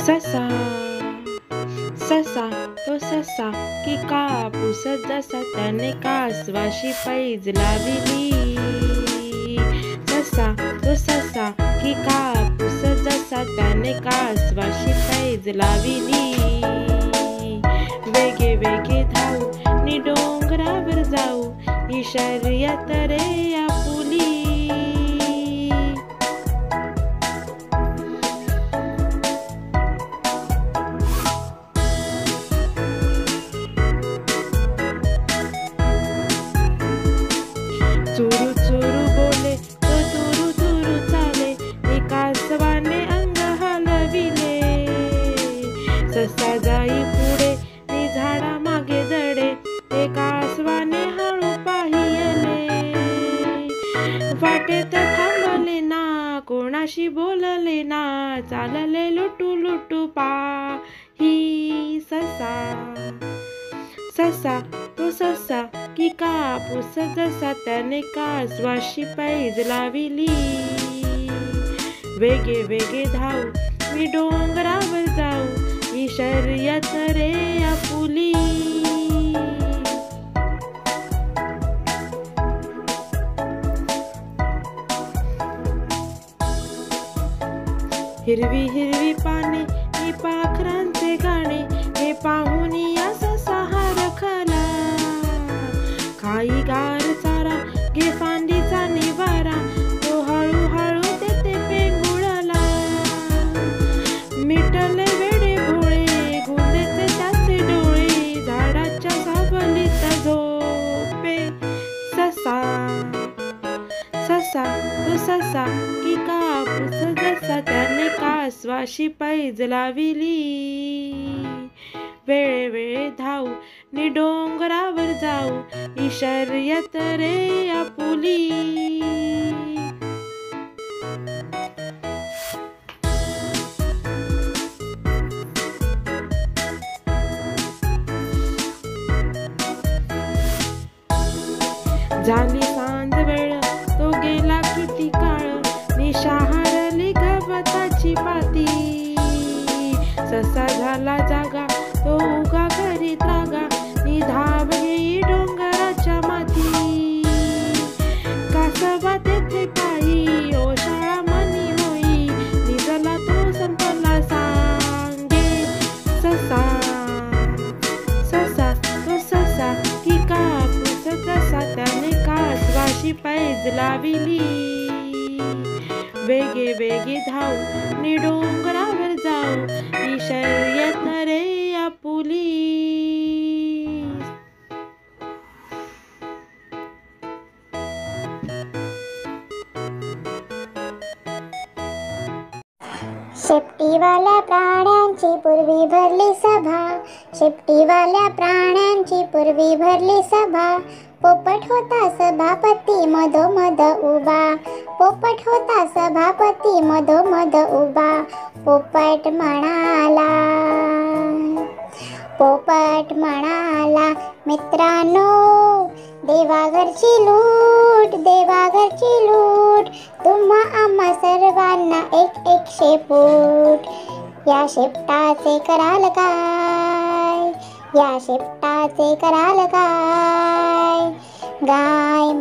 ससा ससा तो ससा की कापूस जसा त्याने कासवाशी पैज लाविली. ससा तो ससा की कापूस जसा त्याने कासवाशी पैज लाविली. वेगे वेगे धावू नि डोंगरावर जाऊ ही शर्यत रे आपुली. चुरू चुरू बोले तो तुरू तुरू चाले हे कासवाने अंग हलविले. ससा जाई पुढे नि झाडा मागे दडे ते कासवाने हळू पाहिले. वाटेत थांबले ना कोणाशी बोलले ना चालले लुटू लुटू पाही. ससा ससा तो ससा की कापूस जसा त्याने कासवाशी पैज लाविली. वेगे वेगे धावू मी डोंगरावर जाऊ ही शर्यत रे आपुली. हिरवी हिरवी पाने ही पाखरांचे गाणे हे पाहून या ससा हरखला. खाई गार चारा घे फांदीचा निवारा तो हळूहळू तेथे पेंगुळला. मिटले वेडे भोळे गुंदेचे त्याचे डोळे झाडाच्या सावलीत झोपे. ससा ससा तो ससा की कापूस जसा त्याने कासवाशी पैज लाविली. वेळे वेळे धावू नि डोंगरावर जाऊ ही शर्यत रे आपुली. झाली सांज वेळ तो गेला किती काळ निशा हरली गवताची पाती. ससा झाला जागा तो उगा घरी त्रागा नि धाव घेई डोंगराच्या माथी. कासवा तेथे पायी ओशाळा मनी होई निजला तो संपला सांगे. ससा ससा तो ससा की कापूस जसा त्याने कासवाशी पैज लाविली. वेगे वेगे धावू नि डोंगरावर जाऊ ही शर्यत रे आपुली. शेपटीवाल्या प्राण्यांची पूर्वी भरली सभा. शेपटीवाल्या प्राण्यांची पूर्वी भरली सभा. पोपट होता सभापती मधोमध उभा. पोपट होता सभापती मधोमध उभा. पोपट म्हणाला मित्रांनो देवाघरची लूट देवाघरची लूट. तुम्हा आम्हा सर्वांना एक एक शेपूट. या शेपटाचे कराल काय या शेपटाचे कराल काय. गाय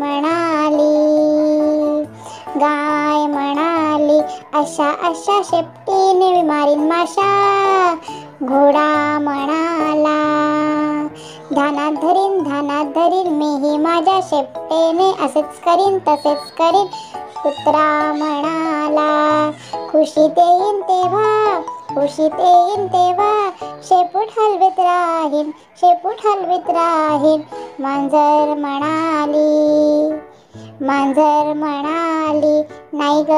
म्हणाली अशा अशा शेपटीने मी मारीन माशा. घोडा म्हणाला ध्यानात धरीन मीही माझ्या शेपटेने असेच करीन तसेच करीन. कुत्रा म्हणाला खुशीत येईन तेव्हा शेपूट हलवीत राहीन. मांजर म्हणाली नाही ग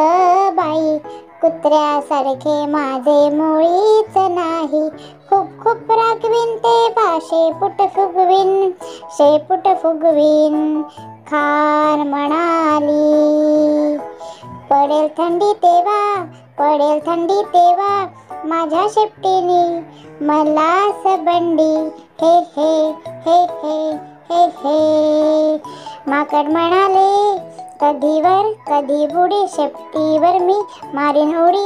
बाई कुत्र्यासारखे माझे मुळीच नाही. खूप खूप रागवीन तेव्हा शेपूट फुगवीन. खान म्हणाली पडेल थंडी तेव्हा माझ्या शेपटीने मला सबंडी. हे हे हे हे हे हे. माकड म्हणाले कधी बुडी शेपटीवर मी मारीन उडी